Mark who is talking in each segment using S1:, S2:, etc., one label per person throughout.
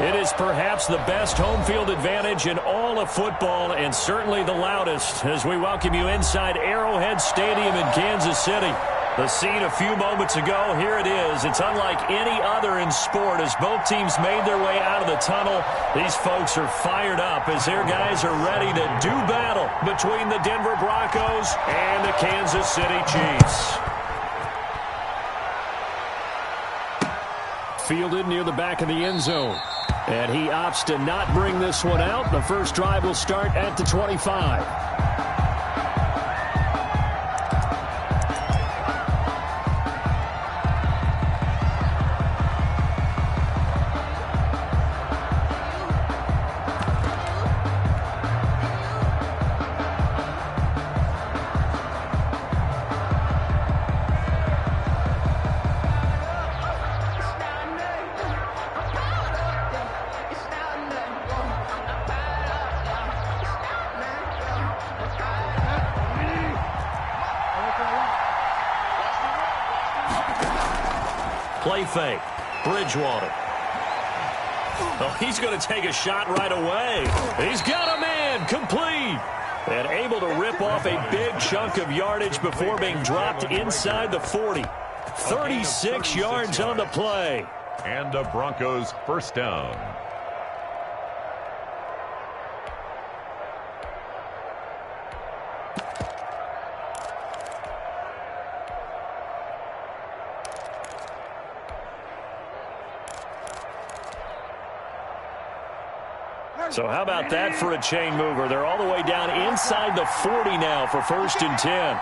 S1: It is perhaps the best home field advantage in all of football and certainly the loudest as we welcome you inside Arrowhead Stadium in Kansas City. The scene a few moments ago, here it is. It's unlike any other in sport as both teams made their way out of the tunnel. These folks are fired up as their guys are ready to do battle between the Denver Broncos and the Kansas City Chiefs. Fielded near the back of the end zone. And he opts to not bring this one out. The first drive will start at the 25. Play fake. Bridgewater. Oh, he's going to take a shot right away. He's got a man. Complete. And able to rip off a big chunk of yardage before being dropped inside the 40. 36 yards on the play.
S2: And the Broncos first down.
S1: So how about that for a chain mover? They're all the way down inside the 40 now for 1st and 10.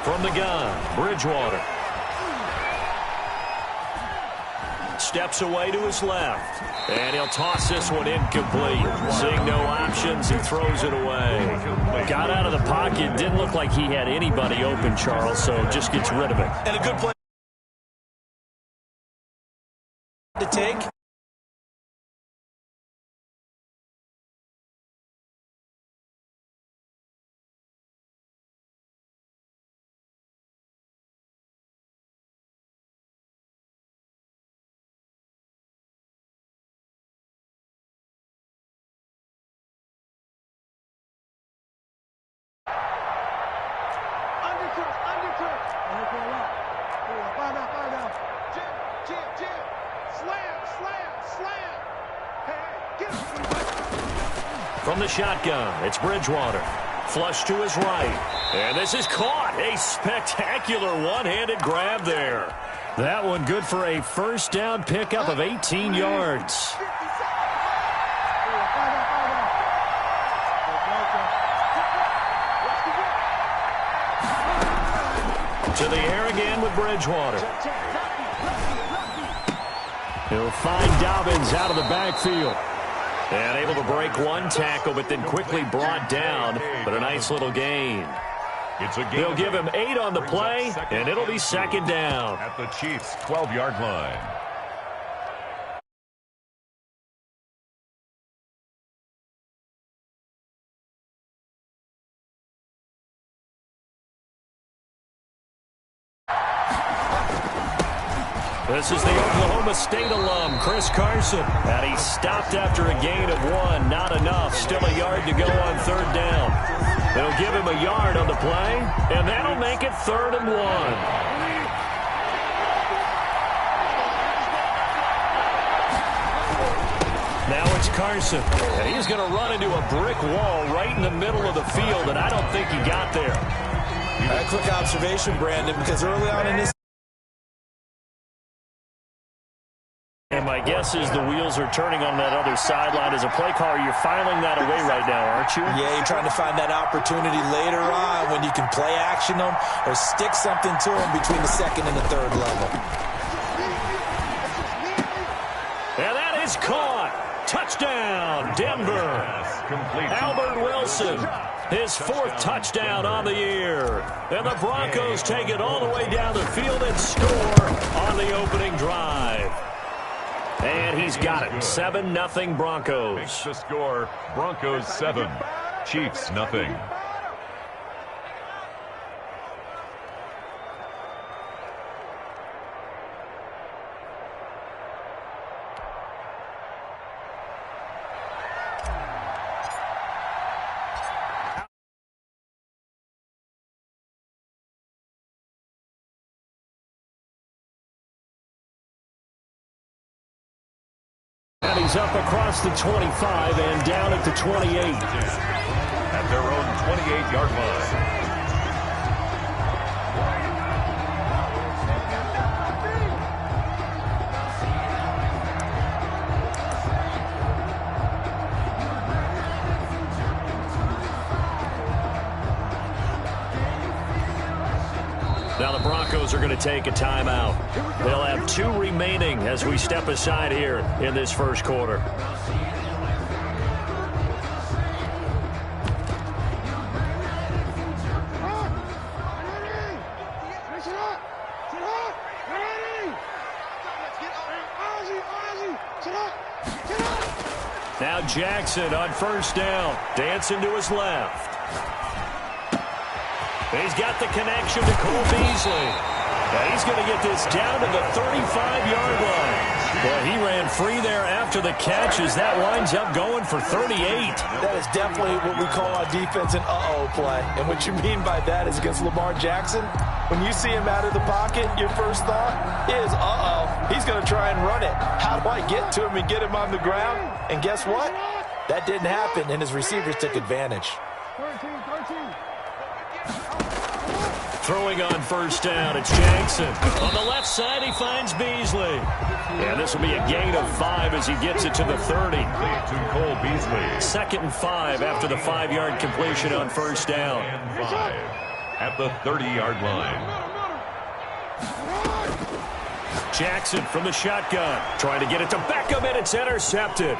S1: From the gun, Bridgewater. Steps away to his left. And he'll toss this one incomplete. Seeing no options, he throws it away. Got out of the pocket. Didn't look like he had anybody open, Charles, so just gets rid of it.
S3: And a good play to take.
S1: From the shotgun, it's Bridgewater. Flush to his right. And this is caught. A spectacular one-handed grab there. That one good for a first down pickup of 18 yards. To the air again with Bridgewater. He'll find Dobbins out of the backfield. And able to break one tackle, but then quickly brought down. But a nice little gain. They'll give him 8 on the play, and it'll be 2nd down.
S2: At the Chiefs' 12-yard line.
S1: This is the Oklahoma State alum, Chris Carson. And he stopped after a gain of 1. Not enough. Still a yard to go on 3rd down. They'll give him a yard on the play, and that'll make it 3rd and 1. Now it's Carson. And he's going to run into a brick wall right in the middle of the field, and I don't think he got there.
S3: A quick observation, Brandon, because early on in this,
S1: and my guess is the wheels are turning on that other sideline. As a play caller, you're filing that away right now, aren't you?
S3: Yeah, you're trying to find that opportunity later on when you can play action them or stick something to them between the 2nd and the 3rd level.
S1: And that is caught. Touchdown, Denver. Albert Wilson, his 4th touchdown on the year. And the Broncos take it all the way down the field and score on the opening drive. And he's got it. 7-0 Broncos.
S2: Makes the score. Broncos 7. Chiefs nothing.
S1: is up across the 25 and down at the 28.
S2: At their own 28-yard line.
S1: Now the Broncos are going to take a timeout. They'll have 2 remaining as we step aside here in this first quarter. Now Jackson on first down, dancing to his left. He's got the connection to Cole Beasley. And he's going to get this down to the 35-yard line. Boy, he ran free there after the catch as that winds up going for 38.
S3: That is definitely what we call on defense an uh-oh play. And what you mean by that is against Lamar Jackson, when you see him out of the pocket, your first thought is, uh-oh, he's going to try and run it. How do I get to him and get him on the ground? And guess what? That didn't happen, and his receivers took advantage.
S1: Throwing on first down, it's Jackson. On the left side, he finds Beasley. And this will be a gain of 5 as he gets it to the 30.
S2: To Cole Beasley.
S1: 2nd and 5 after the 5-yard completion on first down.
S2: And 5 at the 30-yard line.
S1: Jackson from the shotgun, trying to get it to Beckham, and it's intercepted.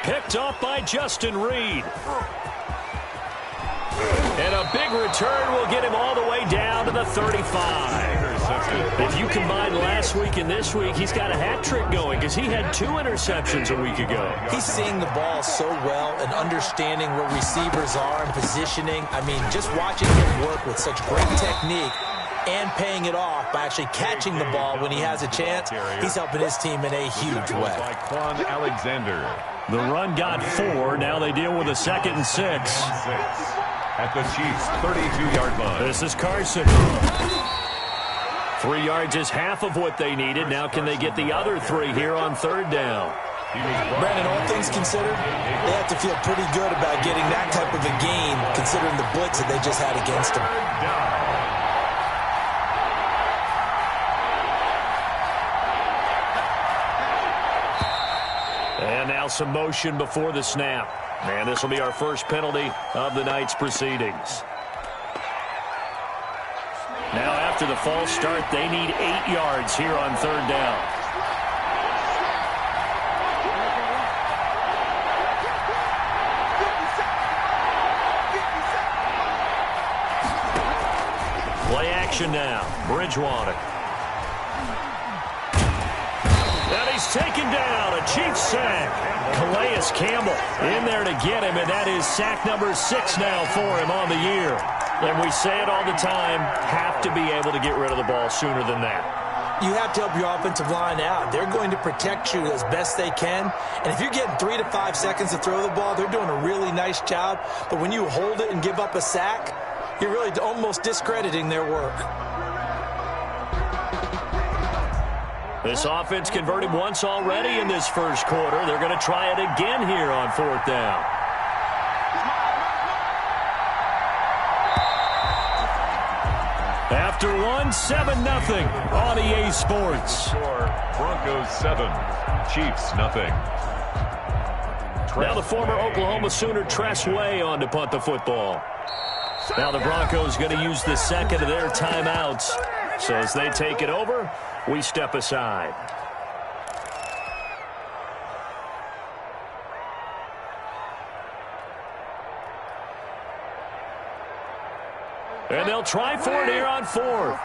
S1: Picked off by Justin Reed. And a big return will get him all the way down to the 35. If you combine last week and this week, he's got a hat trick going because he had 2 interceptions a week ago.
S3: He's seeing the ball so well and understanding where receivers are and positioning. I mean, just watching him work with such great technique and paying it off by actually catching the ball when he has a chance, he's helping his team in a huge way.
S2: By Quan Alexander.
S1: The run got 4. Now they deal with a 2nd and 6.
S2: At the Chiefs' 32-yard line.
S1: This is Carson. 3 yards is half of what they needed. Now can they get the other 3 here on 3rd down?
S3: Brandon, all things considered, they have to feel pretty good about getting that type of a gain considering the blitz that they just had against them.
S1: And now some motion before the snap. And this will be our first penalty of the night's proceedings. Now after the false start, they need 8 yards here on 3rd down. Play action now. Bridgewater. And he's taken down. A Chiefs sack. Calais Campbell in there to get him, and that is sack number 6 now for him on the year. And we say it all the time, have to be able to get rid of the ball sooner than that.
S3: You have to help your offensive line out. They're going to protect you as best they can. And if you're getting 3 to 5 seconds to throw the ball, they're doing a really nice job. But when you hold it and give up a sack, you're really almost discrediting their work.
S1: This offense converted once already in this first quarter. They're going to try it again here on 4th down. After 1, 7-0 on EA Sports.
S2: Score, Broncos 7, Chiefs nothing.
S1: Now the former Oklahoma Sooner Tress Way on to punt the football. Now the Broncos going to use the second of their timeouts. So as they take it over, we step aside. And they'll try for it here on 4th.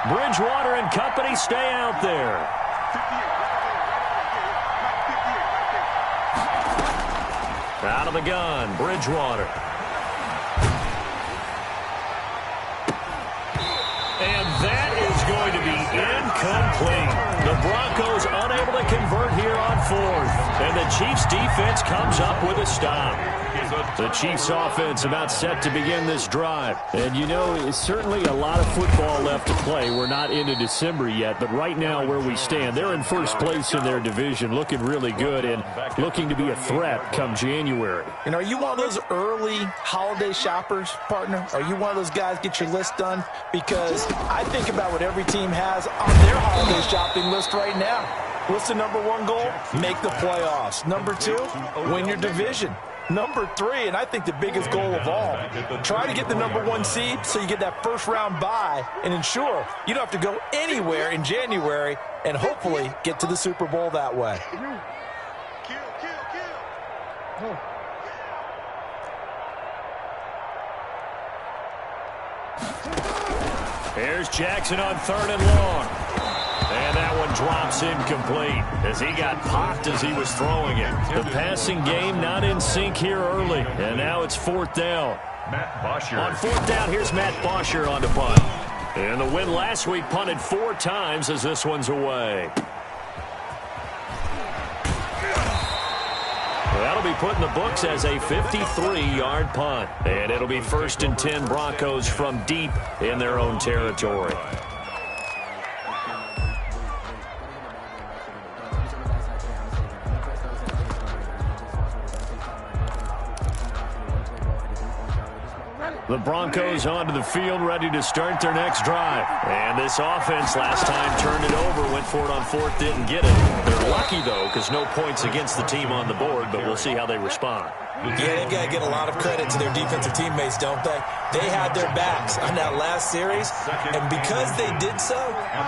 S1: Bridgewater and company stay out there. Out of the gun, Bridgewater. And that is going to be incomplete. The Broncos unable to convert here on fourth. And the Chiefs defense comes up with a stop. The Chiefs offense about set to begin this drive. And you know, it's certainly a lot of football left to play. We're not into December yet, but right now where we stand, they're in first place in their division, looking really good and looking to be a threat come January.
S3: And are you one of those early holiday shoppers, partner? Are you one of those guys get your list done? Because I think about what every team has on their holiday shopping list right now. What's the number one goal? Make the playoffs. Number two, win your division. Number three, and I think the biggest goal of all, try to get the number one seed so you get that first round bye and ensure you don't have to go anywhere in January and hopefully get to the Super Bowl that way.
S1: Here's Jackson on 3rd and long. And that one drops incomplete as he got popped as he was throwing it. The passing game not in sync here early. And now it's 4th down.
S2: Matt Bosher.
S1: On 4th down, here's Matt Bosher on the punt. And the win last week punted 4 times as this one's away. That'll be put in the books as a 53-yard punt. And it'll be 1st and 10 Broncos from deep in their own territory. The Broncos onto the field, ready to start their next drive. And this offense last time turned it over, went for it on 4th, didn't get it. They're lucky, though, because no points against the team on the board, but we'll see how they respond.
S3: Yeah, they've got to get a lot of credit to their defensive teammates, don't they? They had their backs on that last series, and because they did so,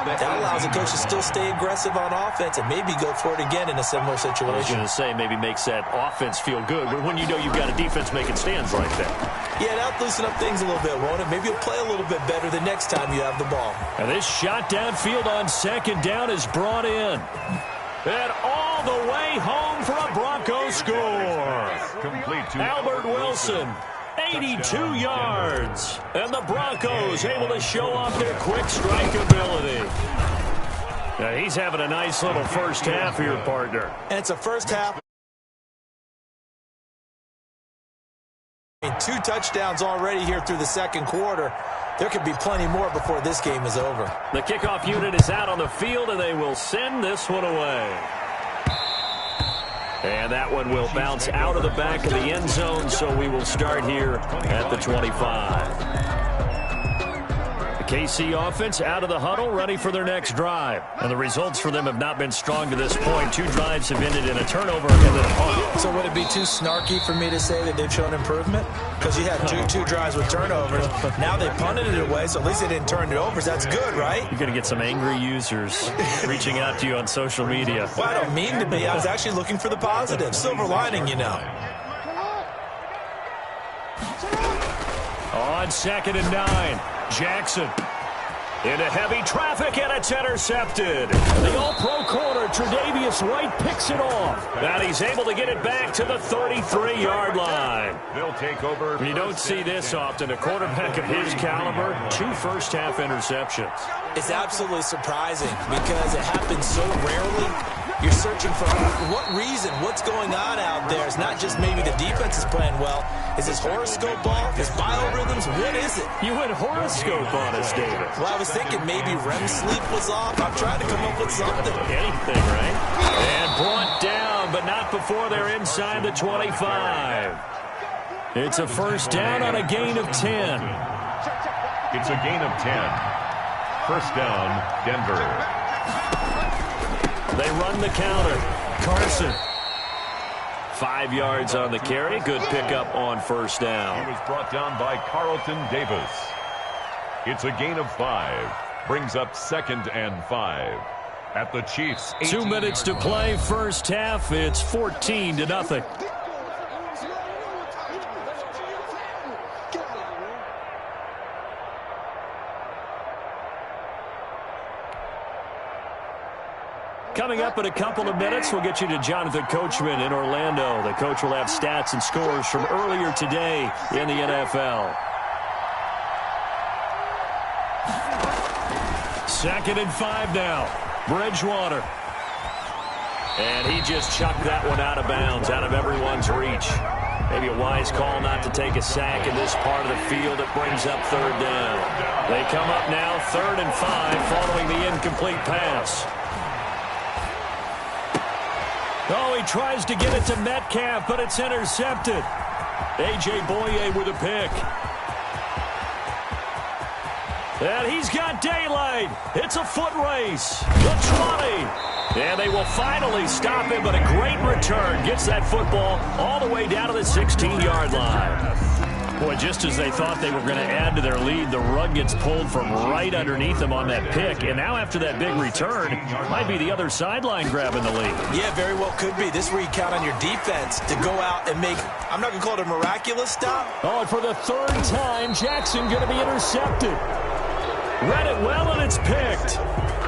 S3: that allows the coach to still stay aggressive on offense and maybe go for it again in a similar situation.
S1: I was going to say, maybe makes that offense feel good, but when you know you've got a defense making stands like that.
S3: Yeah, that'll loosen up things a little bit, won't it? Maybe you'll play a little bit better the next time you have the ball.
S1: And this shot downfield on 2nd down is brought in. And all the way home for a Broncos score.
S2: Complete to
S1: Albert Wilson, 82 yards. And the Broncos able to show off their quick strike ability. Now he's having a nice little first half here, partner.
S3: And it's a first half. 2 touchdowns already here through the 2nd quarter. There could be plenty more before this game is over.
S1: The kickoff unit is out on the field, and they will send this one away. And that one will bounce out of the back of the end zone, so we will start here at the 25. KC offense out of the huddle, ready for their next drive. And the results for them have not been strong to this point. 2 drives have ended in a turnover and then a punt.
S3: So would it be too snarky for me to say that they've shown improvement? Because you had two drives with turnovers. Now they punted it away, so at least they didn't turn it over. So that's good, right?
S1: You're going to get some angry users reaching out to you on social media.
S3: Well, I don't mean to be. I was actually looking for the positive. Silver lining, you know.
S1: On 2nd and 9. Jackson into heavy traffic, and it's intercepted. The all-pro corner, Tre'Davious White, picks it off. And he's able to get it back to the 33-yard line.
S2: They'll take over.
S1: You don't see this often. A quarterback of his caliber, 2 first-half interceptions.
S3: It's absolutely surprising because it happens so rarely. You're searching for what reason, what's going on out there. It's not just maybe the defense is playing well. Is his horoscope off? His biorhythms? What is it?
S1: You went horoscope on us, David.
S3: Well, I was thinking maybe REM sleep was off. I'm trying to come up with something.
S1: Anything, right? And brought down, but not before they're inside the 25. It's a first down on a gain of 10.
S2: It's a gain of 10. First down, Denver.
S1: They run the counter. Carson. 5 yards on the carry. Good pickup on first down.
S2: He was brought down by Carlton Davis. It's a gain of 5. Brings up 2nd and 5. At the Chiefs.
S1: 2 minutes to play. First half. It's 14-0. Coming up in a couple of minutes, we'll get you to Jonathan Coachman in Orlando. The coach will have stats and scores from earlier today in the NFL. 2nd and 5 now. Bridgewater. And he just chucked that one out of bounds, out of everyone's reach. Maybe a wise call not to take a sack in this part of the field. It brings up 3rd down. They come up now 3rd and 5 following the incomplete pass. Oh, he tries to get it to Metcalf, but it's intercepted. A.J. Boye with a pick. And he's got daylight. It's a foot race. The 20. And they will finally stop him, but a great return. Gets that football all the way down to the 16-yard line. Boy, just as they thought they were going to add to their lead, the rug gets pulled from right underneath them on that pick. And now after that big return, might be the other sideline grabbing the lead.
S3: Yeah, very well could be. This is where you count on your defense to go out and make, I'm not going to call it a miraculous stop.
S1: Oh, and for the 3rd time, Jackson going to be intercepted. Read it well, and it's picked.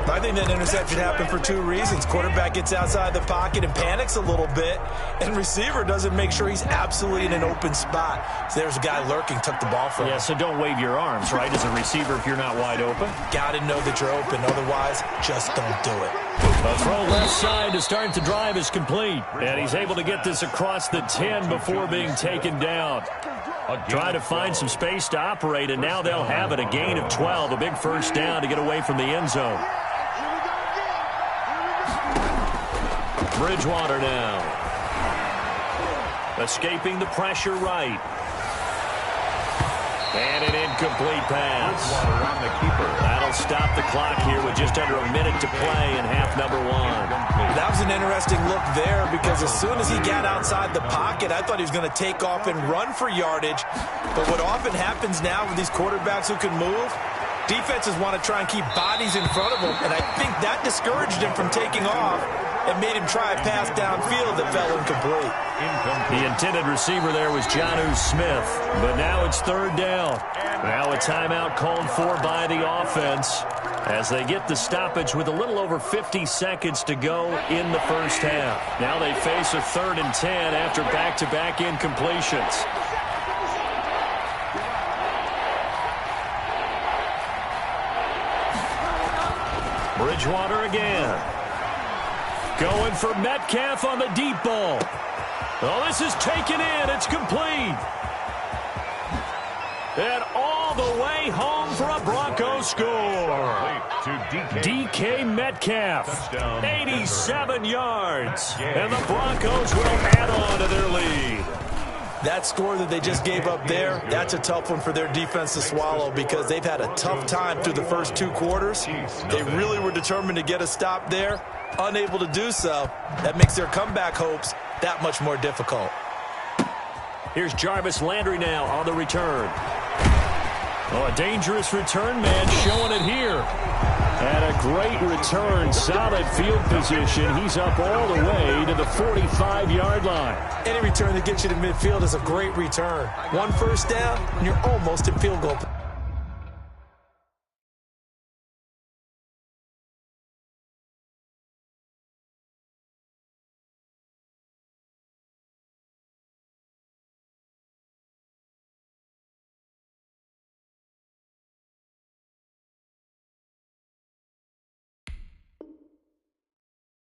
S3: I think that interception happened for 2 reasons. Quarterback gets outside the pocket and panics a little bit, and receiver doesn't make sure he's absolutely in an open spot. So there's a guy lurking, took the ball from him.
S1: Yeah, so don't wave your arms, right, as a receiver if you're not wide open.
S3: Got to know that you're open. Otherwise, just don't do it.
S1: A throw left side to start the drive is complete. And he's able to get this across the 10 before being taken down. Try to find some space to operate, and now they'll have it. A gain of 12, a big 1st down to get away from the end zone. Bridgewater now. Escaping the pressure right. And an incomplete pass. That'll stop the clock here with just under a minute to play in half number 1.
S3: That was an interesting look there because as soon as he got outside the pocket, I thought he was going to take off and run for yardage. But what often happens now with these quarterbacks who can move, defenses want to try and keep bodies in front of them, and I think that discouraged him from taking off and made him try a pass downfield that fell incomplete.
S1: The intended receiver there was Jonnu Smith, but now it's 3rd down. Now a timeout called for by the offense as they get the stoppage with a little over 50 seconds to go in the 1st half. Now they face a 3rd and 10 after back-to-back incompletions. Bridgewater again. Going for Metcalf on the deep ball. Oh, this is taken in. It's complete. And all the way home for a Broncos score. DK Metcalf, 87 yards. And the Broncos will add on to their lead.
S3: That score that they just gave up there, that's a tough one for their defense to swallow because they've had a tough time through the first 2 quarters. They really were determined to get a stop there. Unable to do so, that makes their comeback hopes that much more difficult.
S1: Here's Jarvis Landry now on the return. Oh, a dangerous return man showing it here. And a great return, solid field position. He's up all the way to the 45-yard line.
S3: Any return that gets you to midfield is a great return. 1 1st down, and you're almost in field goal.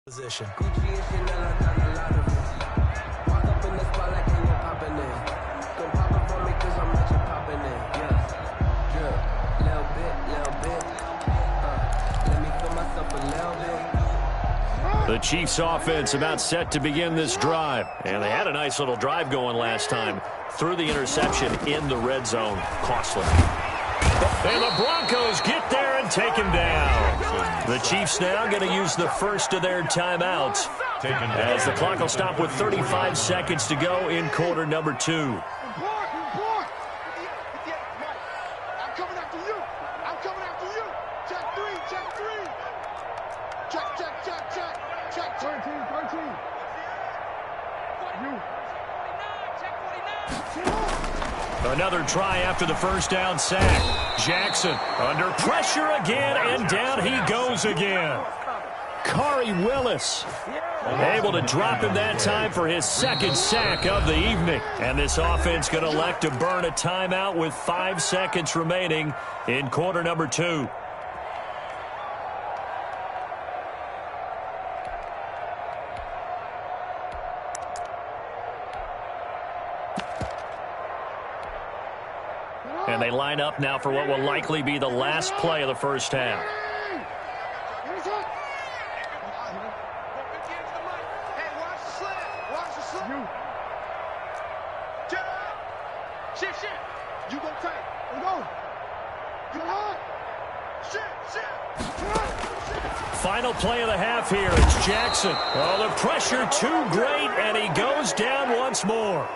S3: Position.
S1: The Chiefs offense about set to begin this drive. And they had a nice little drive going last time. Through the interception in the red zone. Costly. And the Broncos get there and take him down. The Chiefs now going to use the first of their timeouts as the clock will stop with 35 seconds to go in quarter number 2.
S4: I'm coming after you. I'm coming after you. Check 3, check 3. Check 13. You.
S1: Another try after the 1st down sack. Jackson under pressure again, and down he goes again. Khari Willis able to drop him that time for his 2nd sack of the evening. And this offense going to elect to burn a timeout with 5 seconds remaining in quarter number 2. And they line up now for what will likely be the last play of the first half. Final play of the half here. It's Jackson. Oh, the pressure too great, and he goes down once more.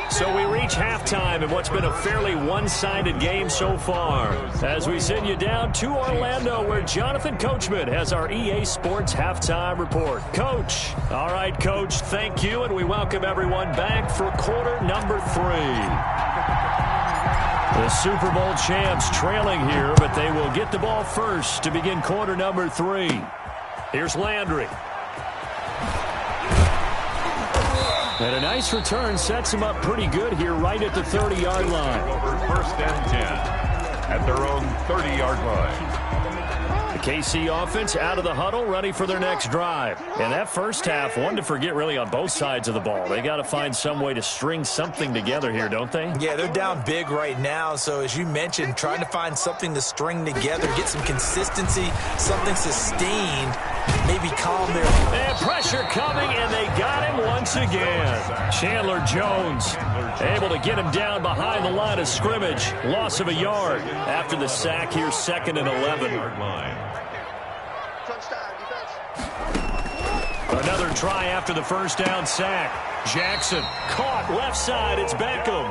S1: So we reach halftime in what's been a fairly one-sided game so far. As we send you down to Orlando, where Jonathan Coachman has our EA Sports halftime report. Coach. All right, Coach, thank you, and we welcome everyone back for quarter number 3. The Super Bowl champs trailing here, but they will get the ball first to begin quarter number 3. Here's Landry. And a nice return sets him up pretty good here right at the 30-yard line.
S2: Over first and 10 at their own 30-yard line.
S1: The KC offense out of the huddle, ready for their next drive. And that first half, one to forget really on both sides of the ball. They got to find some way to string something together here, don't they?
S3: Yeah, they're down big right now. So as you mentioned, trying to find something to string together, get some consistency, something sustained, maybe calm their...
S1: And pressure coming, and they got him once again. Chandler Jones able to get him down behind the line of scrimmage. Loss of a yard after the sack here, 2nd and 11. Another try after the first down sack. Jackson caught left side. It's Beckham.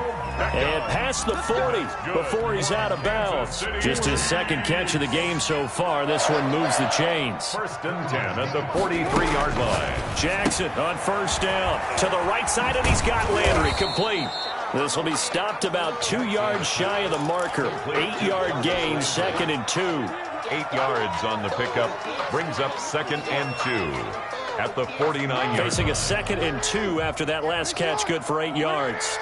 S1: And past the 40 before he's out of bounds. Just his second catch of the game so far. This one moves the chains.
S2: First and 10 at the 43-yard line.
S1: Jackson on first down to the right side, and he's got Landry complete. This will be stopped about 2 yards shy of the marker. 8-yard gain, 2nd and 2.
S2: 8 yards on the pickup. Brings up 2nd and 2. At the 49-yard.
S1: Facing a 2nd and 2 after that last catch, good for 8 yards.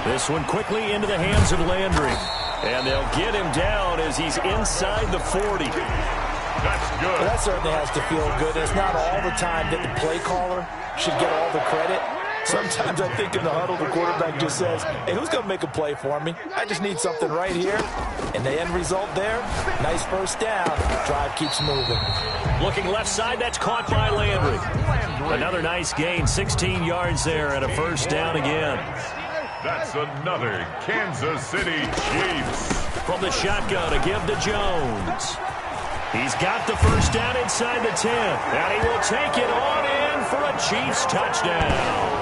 S1: This one quickly into the hands of Landry. And they'll get him down as he's inside the 40.
S2: That's good.
S3: Well, that certainly has to feel good. It's not all the time that the play caller should get all the credit. Sometimes I think in the huddle, the quarterback just says, hey, who's going to make a play for me? I just need something right here. And the end result there, nice first down. Drive keeps moving.
S1: Looking left side, that's caught by Landry. Another nice gain, 16 yards there and a first down again.
S2: That's another Kansas City Chiefs.
S1: From the shotgun, a give to Jones. He's got the first down inside the 10. And he will take it on in for a Chiefs touchdown.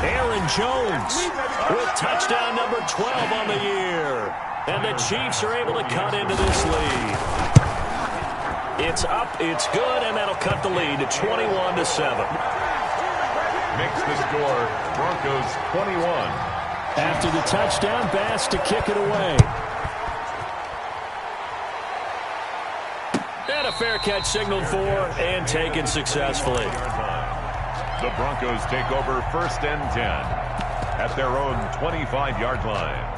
S1: Aaron Jones with touchdown number 12 on the year. And the Chiefs are able to cut into this lead. It's up, it's good, and that'll cut the lead to 21-7.
S2: Makes the score Broncos 21.
S1: After the touchdown, Bass to kick it away. And a fair catch signaled for and taken successfully.
S2: The Broncos take over first and 10 at their own 25-yard line.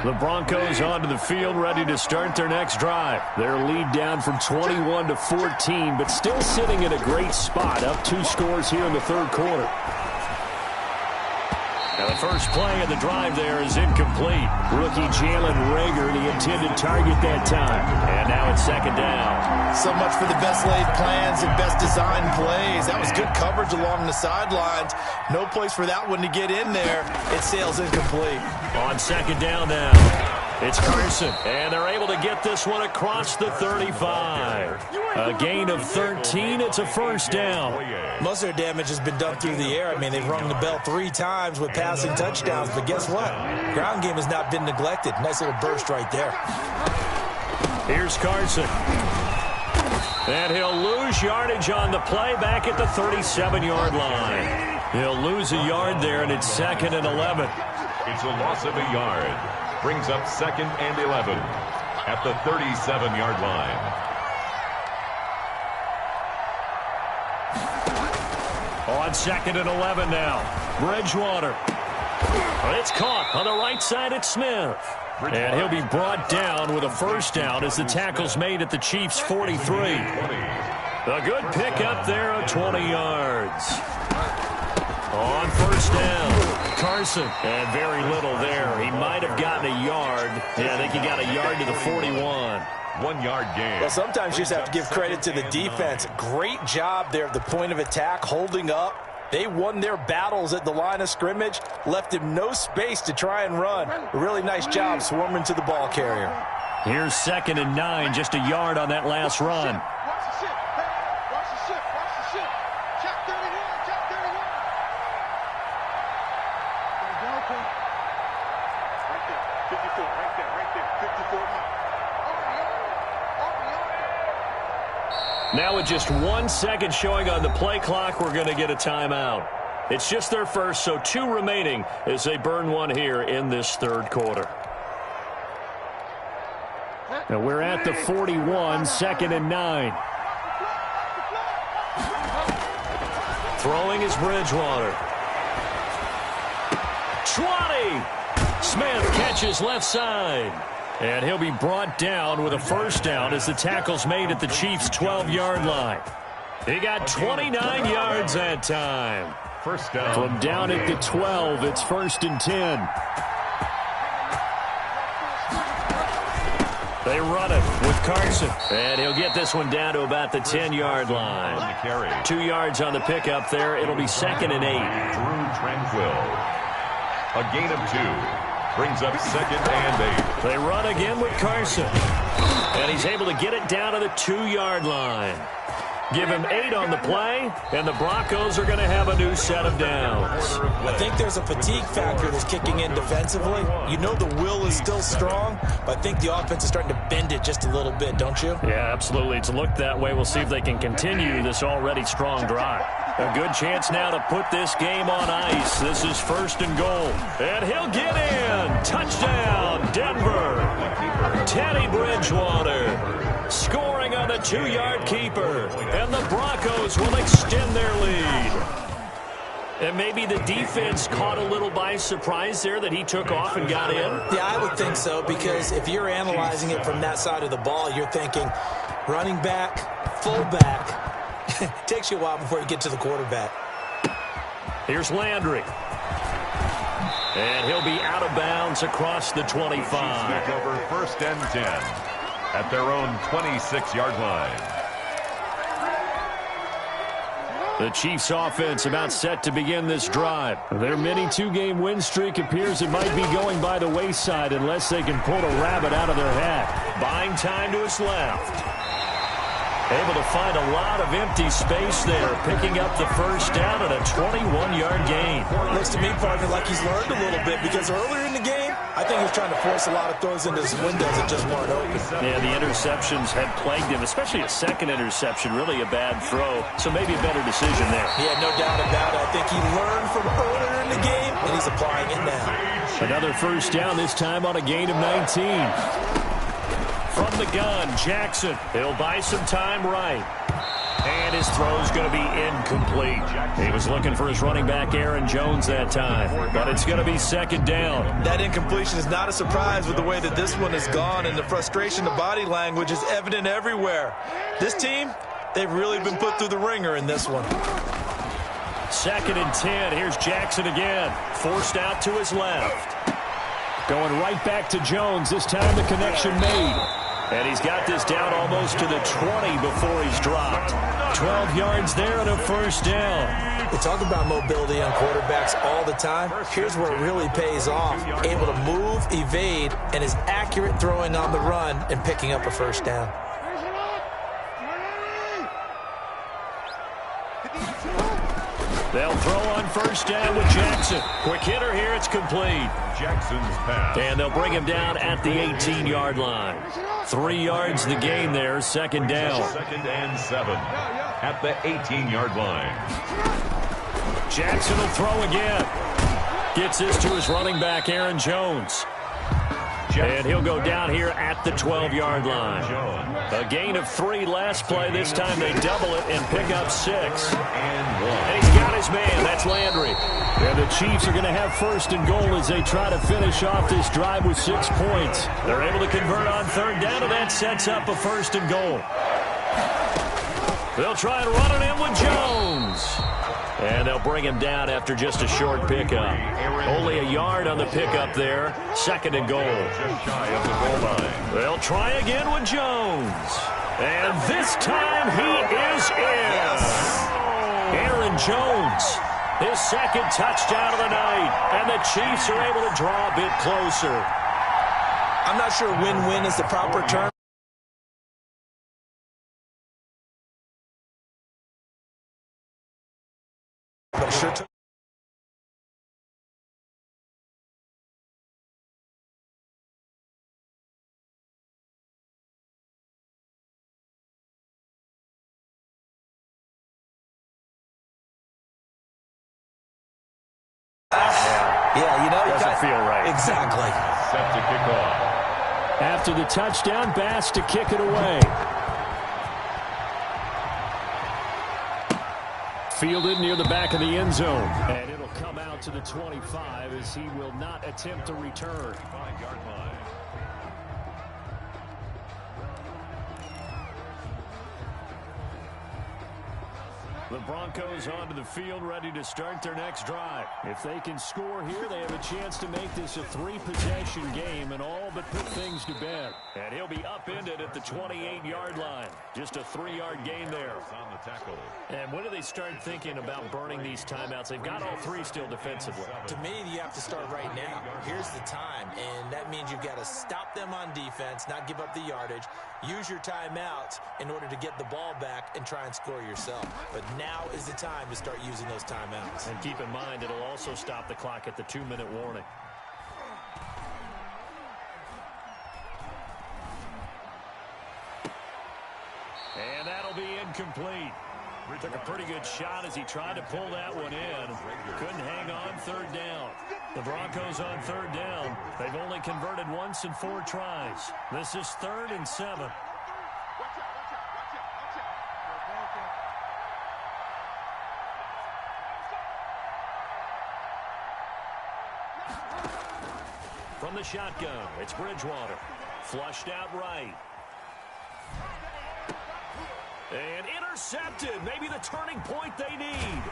S1: The Broncos onto the field, ready to start their next drive. Their lead down from 21-14, but still sitting in a great spot, up 2 scores here in the third quarter. Now the first play of the drive there is incomplete. Rookie Jalen Reagor, the intended target that time. And now it's 2nd down.
S3: So much for the best laid plans and best designed plays. That was good coverage along the sidelines. No place for that one to get in there. It sails incomplete.
S1: On 2nd down now, it's Carson. And they're able to get this one across the 35. A gain of 13. It's a first down.
S3: Most of their damage has been done through the air. I mean, they've rung the bell 3 times with passing touchdowns. But guess what? Ground game has not been neglected. Nice little burst right there.
S1: Here's Carson. And he'll lose yardage on the play back at the 37-yard line. He'll lose a yard there, and it's 2nd and 11.
S2: It's a loss of a yard. Brings up 2nd and 11 at the 37-yard line.
S1: On 2nd and 11 now. Bridgewater. It's caught on the right side at Smith. And he'll be brought down with a first down as the tackle's made at the Chiefs' 43. A good pickup there of 20 yards. On first down, Carson. And very little there. He might have gotten a yard. Yeah, I think he got a yard to the 41.
S2: 1 yard gain.
S3: Well, sometimes you just have to give credit to the defense. Great job there at the point of attack, holding up. They won their battles at the line of scrimmage, left him no space to try and run. A really nice job swarming to the ball carrier.
S1: Here's 2nd and 9, just a yard on that last run. Now with just 1 second showing on the play clock, we're going to get a timeout. It's just their first, so 2 remaining as they burn one here in this third quarter. Now we're at the 41, 2nd and 9. Throwing is Bridgewater. 20! Smith catches left side. And he'll be brought down with a first down as the tackle's made at the Chiefs' 12-yard line. He got 29 yards that time.
S2: First down.
S1: From down at the 12, it's 1st and 10. They run it with Carson. And he'll get this one down to about the 10-yard line. 2 yards on the pickup there. It'll be 2nd and 8.
S2: Drew Tranquil. A gain of 2. Brings up 2nd and 8.
S1: They run again with Carson. And he's able to get it down to the 2-yard line. Give him 8 on the play, and the Broncos are going to have a new set of downs.
S3: I think there's a fatigue factor that's kicking in defensively. You know the will is still strong, but I think the offense is starting to bend it just a little bit, don't you?
S1: Yeah, absolutely. It's looked that way. We'll see if they can continue this already strong drive. A good chance now to put this game on ice. This is 1st and goal. And he'll get in. Touchdown, Denver. Teddy Bridgewater scoring on the 2-yard keeper. And the Broncos will extend their lead. And maybe the defense caught a little by surprise there that he took off and got in.
S3: Yeah, I would think so, because if you're analyzing it from that side of the ball, you're thinking running back, fullback. Takes you a while before you get to the quarterback.
S1: Here's Landry. And he'll be out of bounds across the 25.
S2: Over 1st and 10 at their own 26-yard line.
S1: The Chiefs offense about set to begin this drive. Their mini 2-game win streak appears it might be going by the wayside unless they can pull a rabbit out of their hat. Buying time to his left. Able to find a lot of empty space there, picking up the first down and a 21-yard gain.
S3: Looks to me, partner, like he's learned a little bit, because earlier in the game, I think he was trying to force a lot of throws into his windows that just weren't open.
S1: Yeah, the interceptions had plagued him, especially a second interception, really a bad throw. So maybe a better decision there.
S3: Yeah, no doubt about it. I think he learned from earlier in the game, and he's applying it now.
S1: Another first down, this time on a gain of 19. From the gun, Jackson. He'll buy some time right. And his throw's going to be incomplete. He was looking for his running back, Aaron Jones, that time. But it's going to be 2nd down.
S3: That incompletion is not a surprise with the way that this one has gone, and the frustration, the body language is evident everywhere. This team, they've really been put through the ringer in this one.
S1: 2nd and 10. Here's Jackson again. Forced out to his left. Going right back to Jones. This time the connection made. And he's got this down almost to the 20 before he's dropped. 12 yards there and a first down.
S3: We talk about mobility on quarterbacks all the time. Here's where it really pays off. Able to move, evade, and is accurate throwing on the run and picking up a first down.
S1: They'll throw on first down with Jackson. Quick hitter here, it's complete.
S2: Jackson's pass.
S1: And they'll bring him down at the 18-yard line. 3 yards the gain there, 2nd down.
S2: 2nd and 7 at the 18-yard line.
S1: Jackson will throw again. Gets this to his running back, Aaron Jones. And he'll go down here at the 12-yard line. A gain of 3 last play. This time they double it and pick up 6. And he's got his man. That's Landry. And the Chiefs are going to have 1st and goal as they try to finish off this drive with 6 points. They're able to convert on 3rd down, and that sets up a 1st and goal. They'll try and run it in with Jones. And they'll bring him down after just a short pickup. Only a yard on the pickup there. 2nd and goal.
S2: Just shy of the goal line.
S1: They'll try again with Jones. And this time he is in. Aaron Jones, his 2nd touchdown of the night. And the Chiefs are able to draw a bit closer.
S3: I'm not sure win-win is the proper term. But it sure took. Yeah, you know,
S1: doesn't feel right.
S3: Exactly.
S2: Set to kick off.
S1: After the touchdown, Bass to kick it away. Fielded near the back of the end zone. And it'll come out to the 25 as he will not attempt to return.
S2: 5-yard line.
S1: The Broncos onto the field, ready to start their next drive. If they can score here, they have a chance to make this a 3-possession game and all but put things to bed. And he'll be upended at the 28-yard line. Just a 3-yard gain there.
S2: On the tackle.
S1: And when do they start thinking about burning these timeouts? They've got all 3 still defensively.
S3: To me, you have to start right now. Here's the time, and that means you've got to stop them on defense, not give up the yardage, use your timeouts in order to get the ball back and try and score yourself. But now is the time to start using those timeouts.
S1: And keep in mind, it'll also stop the clock at the 2-minute warning. And that'll be incomplete. Took a pretty good shot as he tried to pull that one in. Couldn't hang on 3rd down. The Broncos on 3rd down. They've only converted once in 4 tries. This is 3rd and 7. From the shotgun, it's Bridgewater. Flushed out right. And intercepted. Maybe the turning point they need.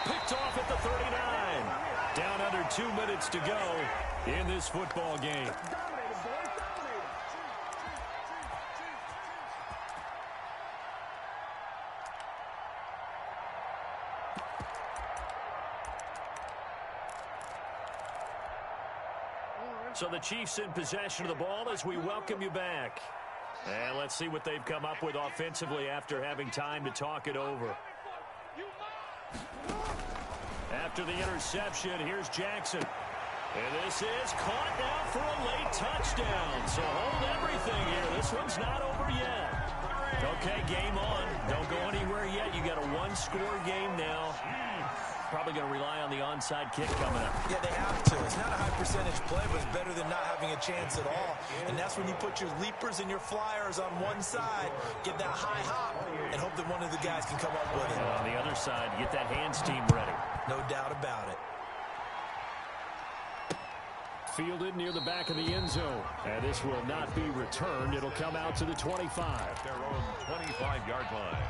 S1: Picked off at the 39. Down under 2 minutes to go in this football game. So the Chiefs in possession of the ball as we welcome you back. And let's see what they've come up with offensively after having time to talk it over. After the interception, here's Jackson. And this is caught now for a late touchdown. So hold everything here. This one's not over yet. Okay, game on. Don't go anywhere yet. You got a 1-score game now. Probably going to rely on the onside kick coming up.
S3: Yeah, they have to. It's not a high-percentage play, but it's better than not having a chance at all. And that's when you put your leapers and your flyers on one side, get that high hop, and hope that one of the guys can come up with it.
S1: And on the other side, get that hands team ready.
S3: No doubt about it.
S1: Fielded near the back of the end zone. And this will not be returned. It'll come out to the 25.
S2: Their own 25-yard line.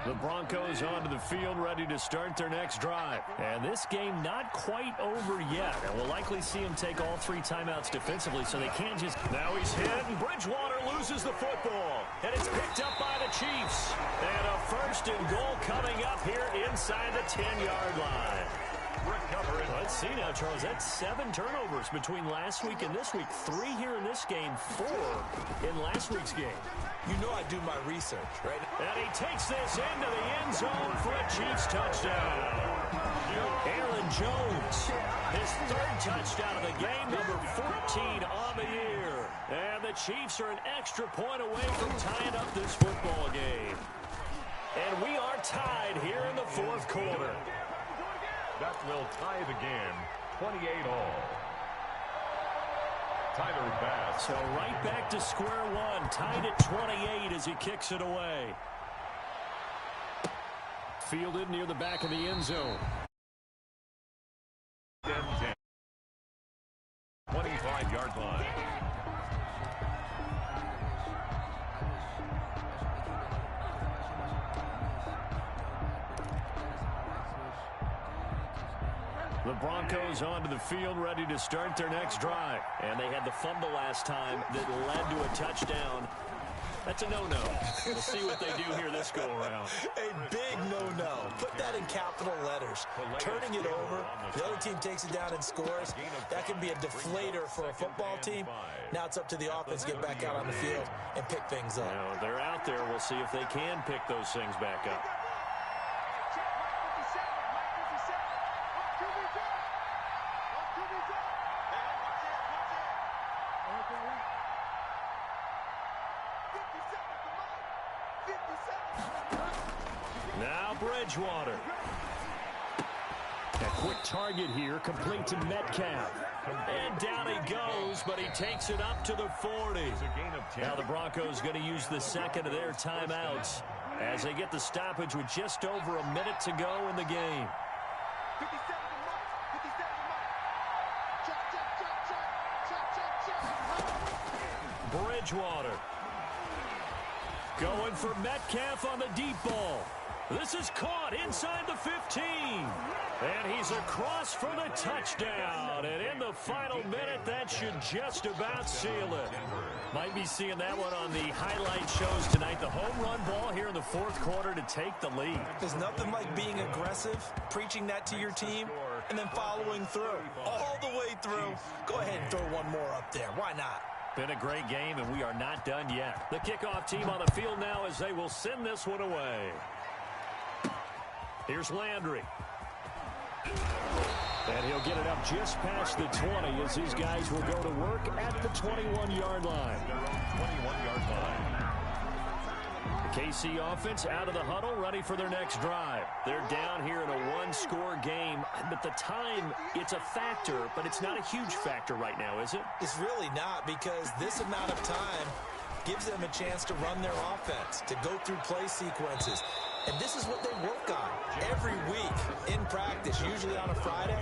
S1: The Broncos onto the field, ready to start their next drive. And this game not quite over yet. And we'll likely see him take all 3 timeouts defensively, so they can't just... Now he's hit, and Bridgewater loses the football. And it's picked up by the Chiefs. And a 1st and goal coming up here inside the 10-yard line. Recovery. Let's see now, Charles. That's 7 turnovers between last week and this week. 3 here in this game, 4 in last week's game.
S3: You know I do my research, right?
S1: And he takes this into the end zone for a Chiefs touchdown. Aaron Jones, his 3rd touchdown of the game, number 14 on the year. And the Chiefs are an extra point away from tying up this football game. And we are tied here in the 4th quarter.
S2: That will tie the game, 28-all. Tyler Bass.
S1: So right back to square one, tied at 28 as he kicks it away. fielded near the back of the end zone.
S2: 10-10. 25-yard line.
S1: The Broncos onto the field, ready to start their next drive. And they had the fumble last time that led to a touchdown. That's a no-no. We'll see what they do here this go-around.
S3: A big no-no. Put that in capital letters. Turning it over, the other team takes it down and scores. That can be a deflator for a football team. Now it's up to the offense to get back out on the field and pick things up.
S1: Now, they're out there. We'll see if they can pick those things back up. Now Bridgewater. A quick target here, complete to Metcalf. And down he goes, but he takes it up to the 40. Now the Broncos going to use the second of their timeouts as they get the stoppage with just over a minute to go in the game. Bridgewater. Going for Metcalf on the deep ball. This is caught inside the 15. And he's across for the touchdown. And in the final minute, that should just about seal it. Might be seeing that one on the highlight shows tonight. The home run ball here in the fourth quarter to take the lead.
S3: There's nothing like being aggressive, preaching that to your team, and then following through. All the way through. Go ahead and throw one more up there. Why not?
S1: Been a great game, and we are not done yet. The kickoff team on the field now as they will send this one away. Here's Landry. And he'll get it up just past the 20 as these guys will go to work at the 21-yard line.
S2: 21-yard line.
S1: The KC offense out of the huddle, ready for their next drive. They're down here in a one-score game. But the time, it's a factor, but it's not a huge factor right now, is it?
S3: It's really not, because this amount of time gives them a chance to run their offense, to go through play sequences. And this is what they work on every week in practice, usually on a Friday.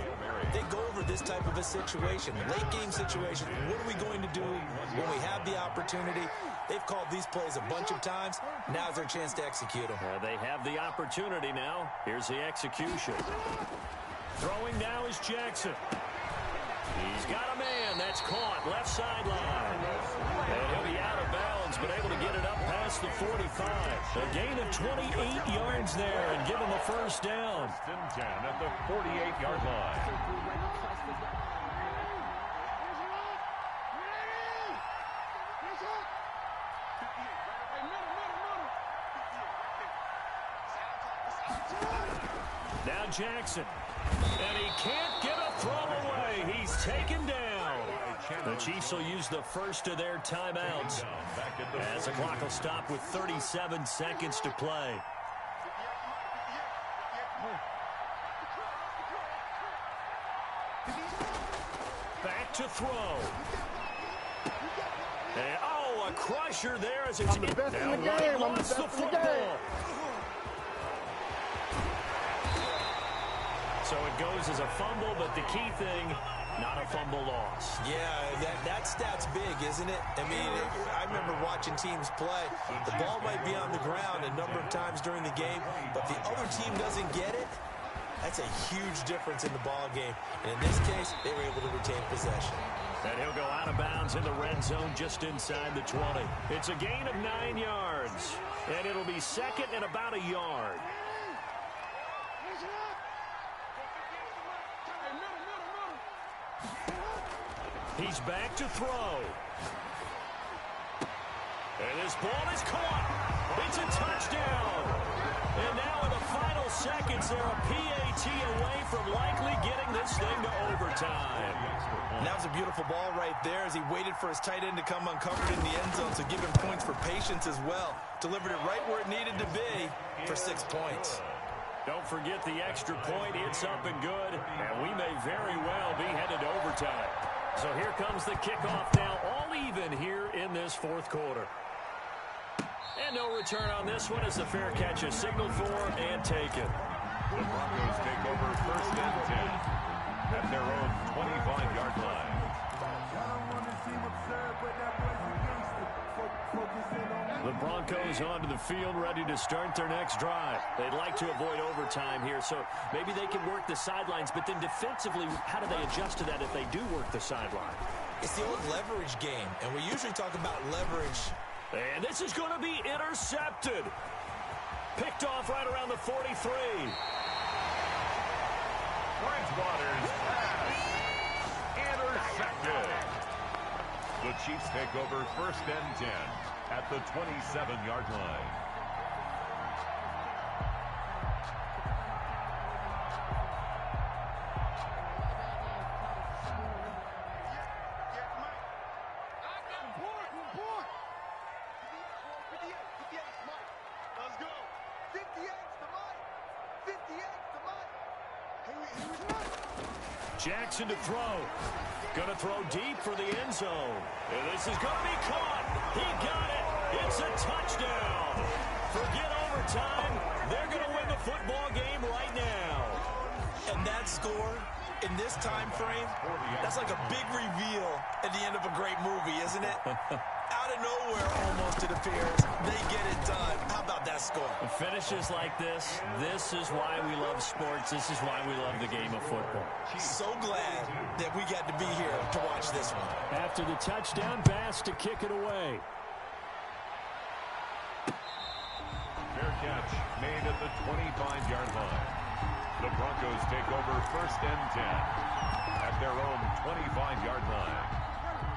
S3: They go over this type of a situation, late game situation. What are we going to do when we have the opportunity? They've called these plays a bunch of times. Now's their chance to execute them.
S1: They have the opportunity now. Here's the execution. Throwing now is Jackson. He's got a man. That's caught. Left sideline. And he'll be out of bounds, but able to get it up past the 45. A gain of 28 yards there and give him a first down.
S2: 10 at the 48-yard line.
S1: Now Jackson. And he can't get a throw away. He's taken down. The Chiefs will use the first of their timeouts as the clock will stop with 37 seconds to play. Back to throw. And, oh, a crusher there as it's
S5: I'm the best in the game. I'm the best in the game.
S1: So it goes as a fumble, but the key thing, not a fumble loss.
S3: Yeah, that stat's big, isn't it? I mean, I remember watching teams play. The ball might be on the ground a number of times during the game, but the other team doesn't get it. That's a huge difference in the ball game. And in this case, they were able to retain possession.
S1: And he'll go out of bounds in the red zone just inside the 20. It's a gain of 9 yards. And it'll be second and about a yard. He's back to throw. And this ball is caught. It's a touchdown. And now in the final seconds, they're a PAT away from likely getting this thing to overtime.
S3: And that was a beautiful ball right there as he waited for his tight end to come uncovered in the end zone, so give him points for patience as well. Delivered it right where it needed to be for 6 points.
S1: Don't forget the extra point. It's up and good. And we may very well be headed to overtime. So here comes the kickoff now, all even here in this fourth quarter. And no return on this one as the fair catch is signaled for and taken.
S2: The Broncos take over 1st and 10 at their own 25-yard line.
S1: The Broncos onto the field, ready to start their next drive. They'd like to avoid overtime here, so maybe they can work the sidelines, but then defensively, how do they adjust to that if they do work the sideline?
S3: It's the old leverage game, and we usually talk about leverage.
S1: And this is going to be intercepted. Picked off right around the 43.
S2: Bridgewater's pass. Intercepted. The Chiefs take over 1st and 10 at the 27-yard line.
S4: Let's go. 58's the Mike. 58's the Mike.
S1: Jackson to throw. Going to throw deep for the end zone. And this is going to be caught. He got it. It's a touchdown. Forget overtime. They're going to win the football game right now.
S3: And that score in this time frame, that's like a big reveal at the end of a great movie, isn't it? Out of nowhere, almost, it appears. They get it done. How about that score?
S1: Finishes like this is why we love sports. This is why we love the game of football.
S3: So glad that we got to be here to watch this one.
S1: After the touchdown, Bass to kick it away.
S2: Fair catch made at the 25-yard line. The Broncos take over 1st and 10 at their own 25-yard line.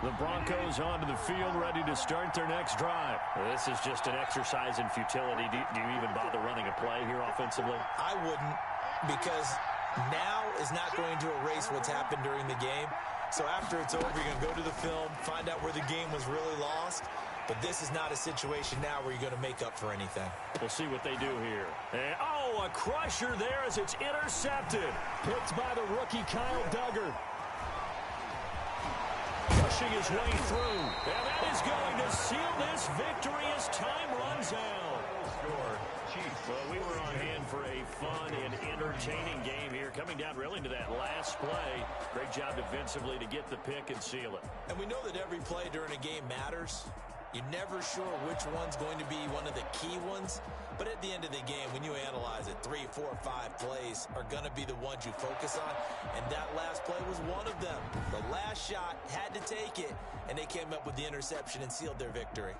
S1: The Broncos onto the field, ready to start their next drive. This is just an exercise in futility. Do you even bother running a play here offensively?
S3: I wouldn't, because now is not going to erase what's happened during the game. So after it's over, you're going to go to the film, find out where the game was really lost. But this is not a situation now where you're going to make up for anything.
S1: We'll see what they do here. And, a crusher there as it's intercepted. Picked by the rookie Kyle Duggar. Pushing his way through. And that is going to seal this victory as time runs out.
S2: Score, Chiefs.
S1: Well, we were on hand for a fun and entertaining game here. Coming down really to that last play. Great job defensively to get the pick and seal it.
S3: And we know that every play during a game matters. You're never sure which one's going to be one of the key ones. But at the end of the game, when you analyze it, 3, 4, 5 plays are going to be the ones you focus on. And that last play was one of them. The last shot had to take it, and they came up with the interception and sealed their victory.